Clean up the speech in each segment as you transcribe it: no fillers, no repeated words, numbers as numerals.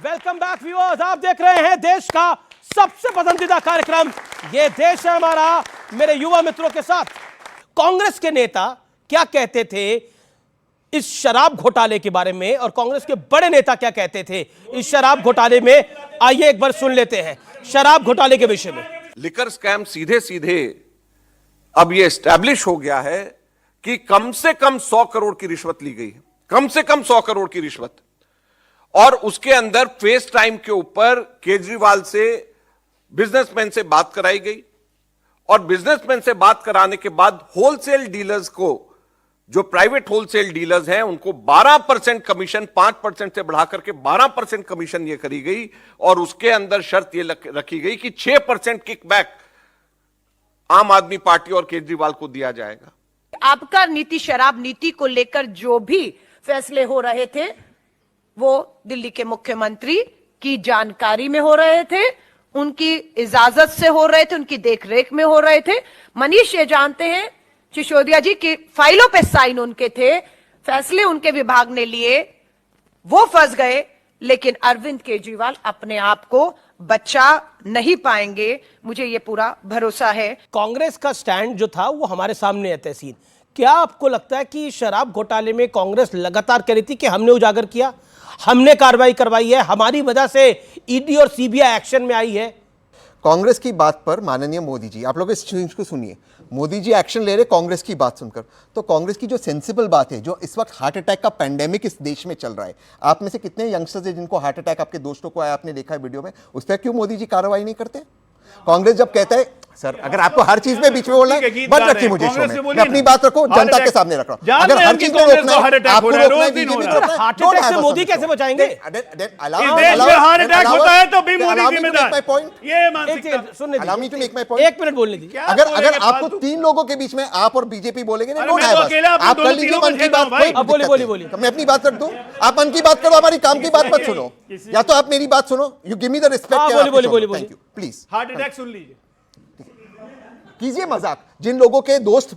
Welcome back viewers, आप देख रहे हैं देश का सबसे पसंदीदा कार्यक्रम ये देश है हमारा, मेरे युवा मित्रों के साथ। कांग्रेस के नेता क्या कहते थे इस शराब घोटाले के बारे में और कांग्रेस के बड़े नेता क्या कहते थे इस शराब घोटाले में, आइए एक बार सुन लेते हैं शराब घोटाले के विषय में। लिकर स्कैम सीधे सीधे अब यह एस्टैब्लिश हो गया है कि कम से कम 100 करोड़ की रिश्वत ली गई है, कम से कम 100 करोड़ की रिश्वत। और उसके अंदर फेस टाइम के ऊपर केजरीवाल से बिजनेसमैन से बात कराई गई और बिजनेसमैन से बात कराने के बाद होलसेल डीलर्स को, जो प्राइवेट होलसेल डीलर्स हैं, उनको 12% कमीशन 5% से बढ़ा करके 12% कमीशन ये करी गई और उसके अंदर शर्त ये रखी गई कि 6% किकबैक आम आदमी पार्टी और केजरीवाल को दिया जाएगा। आपका नीति, शराब नीति को लेकर जो भी फैसले हो रहे थे वो दिल्ली के मुख्यमंत्री की जानकारी में हो रहे थे, उनकी इजाजत से हो रहे थे, उनकी देखरेख में हो रहे थे। मनीष ये जानते हैं सिसोदिया जी की फाइलों पे साइन उनके थे, फैसले उनके विभाग ने लिए, वो फंस गए, लेकिन अरविंद केजरीवाल अपने आप को बचा नहीं पाएंगे, मुझे ये पूरा भरोसा है। कांग्रेस का स्टैंड जो था वो हमारे सामने है तहसीन। क्या आपको लगता है कि शराब घोटाले में कांग्रेस लगातार कह रही थी कि हमने उजागर किया, हमने कार्रवाई करवाई है, हमारी वजह से ईडी और सीबीआई एक्शन में आई है? कांग्रेस की बात पर माननीय मोदी जी, आप लोग इस चीज को सुनिए, मोदी जी एक्शन ले रहे कांग्रेस की बात सुनकर। तो कांग्रेस की जो सेंसिबल बात है, जो इस वक्त हार्ट अटैक का पेंडेमिक इस देश में चल रहा है, आप में से कितने यंगस्टर्स हैं जिनको हार्ट अटैक आपके दोस्तों को आया, आपने देखा है वीडियो में, उस पर क्यों मोदी जी कार्रवाई नहीं करते? कांग्रेस जब कहता है, सर अगर आपको हर चीज में बीच में बोलना है, मत रखिए मुझे शो में, मैं अपनी बात रखो, जनता के सामने रख रहा हूं। अगर हर चीज में रोकना है, आपको रोकना है, बीजेपी को रोकना है, हार्ट अटैक से मोदी कैसे बचाएंगे? देश में हार्ट अटैक होता है तो भी मोदी जिम्मेदार। ये मानसिकता। Allow me to make my point. एक मिनट बोलने दीजिए। अगर आपको तीन लोगों के बीच में आप और बीजेपी बोलेंगे ना, नो आप कर लीजिए मन की बात। बोलिए। मैं अपनी बात रख दूं, आप मन की बात करो, हमारी काम की बात मत सुनो, या तो आप मेरी बात सुनो, you give me the respect. बोलिए। Thank you, please. Heart attack सुन लीजिए, कीजिए मजाक। जिन लोगों के दोस्त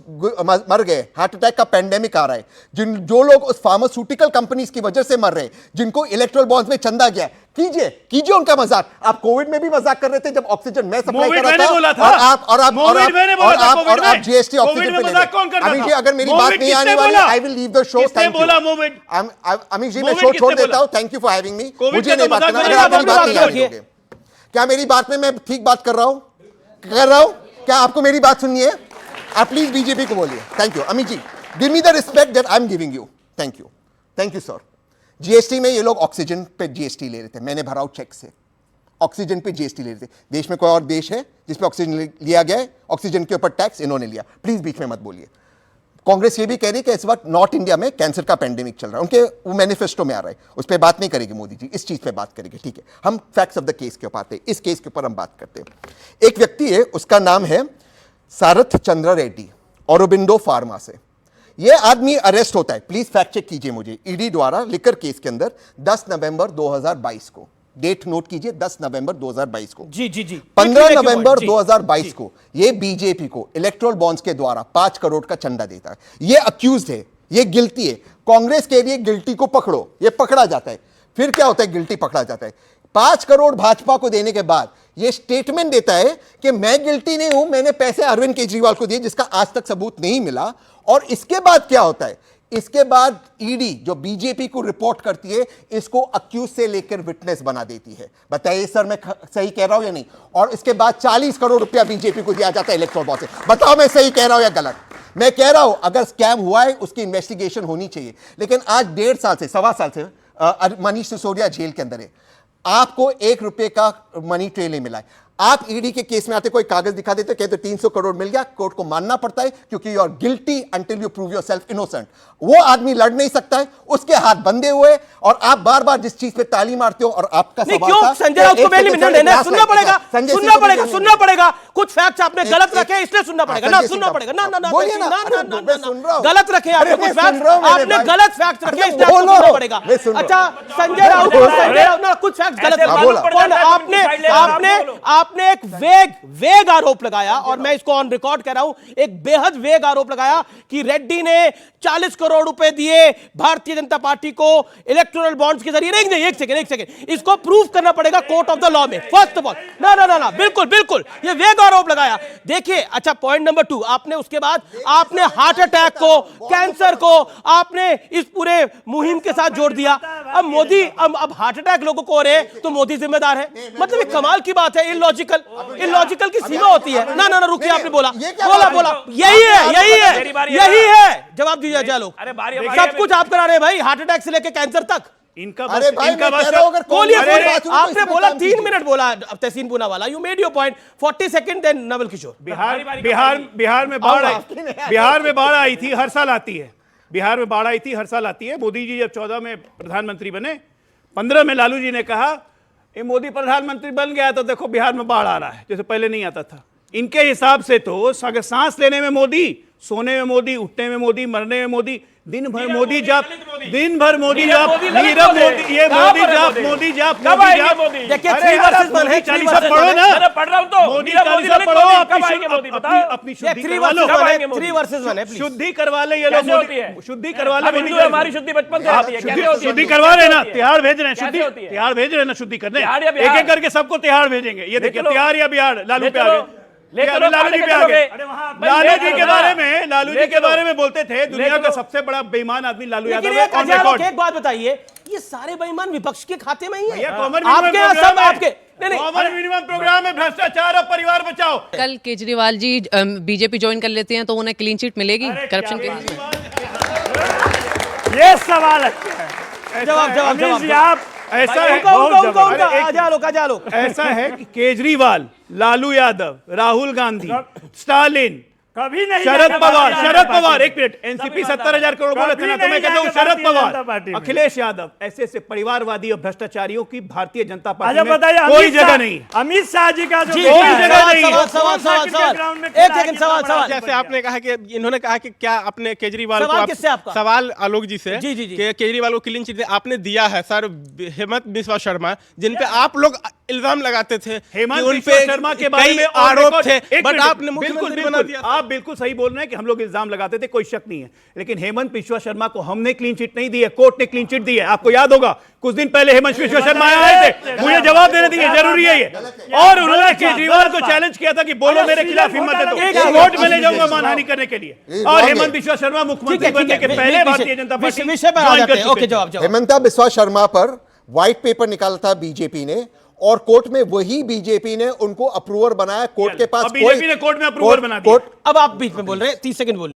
मर गए, हार्ट अटैक का पेंडेमिक आ रहा है, जो लोग उस फार्मास्यूटिकल कंपनीज की वजह से मर रहे हैं, जिनको इलेक्ट्रल बॉन्ड्स में चंदा गया, कीजिए उनका मजाक। आप कोविड में भी मजाक कर रहे थे जब ऑक्सीजन मैं सप्लाई कर रहा था, और आप जीएसटी ऑक्सीजन पे ले रहे। अमित जी अगर मेरी बात नहीं आने वाली, I will leave the show. Thank you Amit ji, मैं शो छोड़ देता हूं। Thank you for having me. मुझे नहीं बात करना अगर आप मेरी बात नहीं आ रही है। क्या मेरी बात में मैं ठीक बात कर रहा हूं? क्या आपको मेरी बात सुननी है? आप प्लीज बीजेपी को बोलिए। Thank you Amit ji, give me the respect that I am giving you. Thank you sir. GST में ये लोग ऑक्सीजन पे जीएसटी ले रहे थे, मैंने भरा चेक से, ऑक्सीजन पे जीएसटी ले रहे थे। देश में कोई और देश है जिसपे ऑक्सीजन लिया गया है? ऑक्सीजन के ऊपर टैक्स इन्होंने लिया। प्लीज बीच में मत बोलिए। कांग्रेस ये भी कह रही है कि इस वक्त नॉर्थ इंडिया में कैंसर का पेंडेमिक चल रहा है, उनके वो मैनिफेस्टो में आ रहा है, उस पर बात नहीं करेगी मोदी जी, इस चीज पे बात करेंगे। ठीक है, हम फैक्ट्स ऑफ द केस के ऊपर आते हैं, इस केस के ऊपर हम बात करते हैं। एक व्यक्ति है, उसका नाम है सारथ चंद्र रेड्डी, औरोबिंदो फार्मा से। यह आदमी अरेस्ट होता है, प्लीज फैक्ट चेक कीजिए मुझे, ईडी द्वारा लिकर केस के अंदर 10 नवंबर 2022 को, डेट नोट कीजिए 10 नवंबर 2022 को। जी 15 नवंबर 2022 को ये बीजेपी को इलेक्ट्रल बॉन्ड्स के द्वारा 5 करोड़ का चंदा देता है। ये अक्यूज्ड है, ये गिल्टी है। कांग्रेस के लिए गिल्टी को पकड़ो, ये पकड़ा जाता है। फिर क्या होता है? गिल्टी पकड़ा जाता है। 5 करोड़ भाजपा को देने के बाद ये स्टेटमेंट देता है कि मैं गिल्टी नहीं हूं, मैंने पैसे अरविंद केजरीवाल को दिए, जिसका आज तक सबूत नहीं मिला। और इसके बाद क्या होता है? इसके बाद ईडी जो बीजेपी को रिपोर्ट करती है, इसको अक्यूज से लेकर विटनेस बना देती है। बताइए सर, मैं सही कह रहा हूं या नहीं? और इसके बाद 40 करोड़ रुपया बीजेपी को दिया जाता है इलेक्ट्रल बॉन्ड से। बताओ मैं सही कह रहा हूं या गलत? मैं कह रहा हूं अगर स्कैम हुआ है उसकी इन्वेस्टिगेशन होनी चाहिए। लेकिन आज 1.5 साल से, 1.25 साल से मनीष सिसोदिया जेल के अंदर है, आपको 1 रुपए का मनी ट्रेल नहीं मिला है। आप ईडी के केस में आते, कोई कागज दिखा देते, कहते 300 करोड़ मिल गया, कोर्ट को मानना पड़ता है क्योंकि you are guilty until you prove yourself innocent. वो आदमी लड़ नहीं सकता है, उसके हाथ बंधे हुए, और आप बार बार जिस चीज पे ताली मारते हो। और आपका सवाल था संजय राउत को बेल नहीं मिलने, सुनना पड़ेगा। कुछ फैक्ट्स आपने गलत रखे, इसलिए सुनना पड़ेगा ना, सुनना पड़ेगा ना। बोलिए ना, गलत रखे आपने, कुछ फैक्ट्स आपने गलत फैक्ट्स रखे, इसलिए सुनना पड़ेगा। अच्छा संजय राउत ना कुछ फैक्ट्स गलत, आपने एक वेग आरोप लगाया, और मैं इसको ऑन रिकॉर्ड कह रहा हूं, एक बेहद वेग आरोप लगाया कि रेड्डी ने 40 करोड़ रुपए दिए भारतीय जनता पार्टी को इलेक्टोरल बॉन्ड्स के जरिए। नहीं, एक सेकंड, इसको प्रूव करना पड़ेगा कोर्ट ऑफ द लॉ में, फर्स्ट ऑफ ऑल। ना, बिल्कुल ये वेग आरोप लगाया। देखिए, अच्छा, पॉइंट नंबर 2, आपने उसके बाद आपने हार्ट अटैक को, कैंसर को आपने इस पूरे मुहिम के साथ जोड़ दिया। अब मोदी, अब हार्ट अटैक लोगों को हो रहे तो मोदी जिम्मेदार है, मतलब ये कमाल की बात है। इलॉजिकल की सीमा होती है। ना, रुकिए, आपने बोला, यही है जवाब दीजिए। जालो, सब कुछ आप करा रहे हैं भाई, हार्ट अटैक से लेके कैंसर तक। इनका अरे बस, भाई, इनका मैं बस कह रहा हूं, अगर बोलिए, आपने बोला इसमें 3 मिनट बोला Tehseen Poonawalla, you made your point, 40 second, then Naval Kishore. Bihar में बाढ़ आई थी, हर साल आती है। बिहार में बाढ़ आई थी, हर साल आती है। मोदी जी जब 14 में प्रधानमंत्री बने, 15 में लालू जी ने कहा ये मोदी प्रधानमंत्री बन गया तो देखो बिहार में बाढ़ आ रहा है, जैसे पहले नहीं आता था। इनके हिसाब से तो अगर सांस लेने में मोदी, सोने में मोदी, उठने में मोदी, मरने में मोदी, दिन भर मोदी जाप, नीरव मोदी, ये मोदी जाप। देखिए, 3 वर्सेस 1 है, 40 पढ़ो ना, मैं पढ़ रहा हूं तो मोदी 40 पढ़ो, अपनी शुद्धि 3 करवा लो। वर्सेस 1 है, प्लीज। शुद्धि करवा ले ये लोग, कैसे होती है? शुद्धि करवा ले। हिंदू है, हमारी शुद्धि बचपन से आती है। कैसे होती है? शुद्धि करवा रहे ना, तिहाड़ भेज रहे हैं, कैसे होती है? तिहाड़ भेज रहे हैं ना शुद्धि करने, तिहाड़ या बिहार? एक करके सबको तिहाड़ भेजेंगे। ये देखिए, तिहाड़ या बिहार, लालू पे आ गए, लालू जी पे आ गए। लालू जी के बारे में बोलते थे दुनिया का सबसे बड़ा बेईमान आदमी लालू यादव है, ऑन रिकॉर्ड। एक बात बताइए, ये सारे बेईमान विपक्ष के खाते में ही है? कॉमन आपके यहाँ सब आपके कॉमन मिनिमम प्रोग्राम है, भ्रष्टाचार और परिवार बचाओ। कल केजरीवाल जी बीजेपी ज्वाइन कर लेते हैं तो उन्हें क्लीन चिट मिलेगी करप्शन केस में? ये सवाल है। जवाब ऐसा है, ऐसा है कि केजरीवाल, लालू यादव, राहुल गांधी, स्टालिन, कभी नहीं, शरद पवार, एक मिनट, एनसीपी 70,000 करोड़ बोले थे ना, तो मैं कहता हूं शरद पवार, अखिलेश यादव, ऐसे परिवारवादी और भ्रष्टाचारियों की भारतीय जनता पार्टी में कोई जगह नहीं। अमित शाह जी का जो सवाल, जैसे आपने कहा कि इन्होंने कहा कि क्या आपने केजरीवाल सवाल को किससे आपका? सवाल आलोक जी से, जी। कि केजरीवाल को क्लीन चिट आपने दिया है सर। हेमंत बिस्वा शर्मा, जिन पे आप लोग इल्जाम लगाते थे, हेमंत बिस्वा शर्मा के बारे में आरोप थे, बट आपने बिल्कुल मुख्यमंत्री बना दिया। आप बिल्कुल सही बोल रहे हैं कि हम लोग इल्जाम लगाते थे, कोई शक नहीं है, लेकिन हेमंत बिस्वा शर्मा को हमने क्लीन चिट नहीं दी है, कोर्ट ने क्लीन चिट दी है। आपको याद होगा कुछ दिन पहले हेमंत बिस्वा शर्मा आए थे, मुझे जवाब देने दीजिए, जरूरी है ये। और उन्होंने केजरीवाल को चैलेंज किया था कि बोलो मेरे खिलाफ हिम्मत है तो कोर्ट में ले जाऊंगा मानहानि करने के लिए। और हेमंत बिस्वा शर्मा मुख्यमंत्री बनने के पहले भारतीय जनता पार्टी विषय पर आ जाते हैं। ओके, जवाब। हेमंता बिस्वा शर्मा पर व्हाइट पेपर निकाला था बीजेपी ने, और कोर्ट में वही बीजेपी ने उनको अप्रूवर बनाया। कोर्ट के पास बीजेपी ने कोर्ट में अप्रूवर बना दिया। अब आप बीच में बोल रहे हैं, 30 सेकंड बोल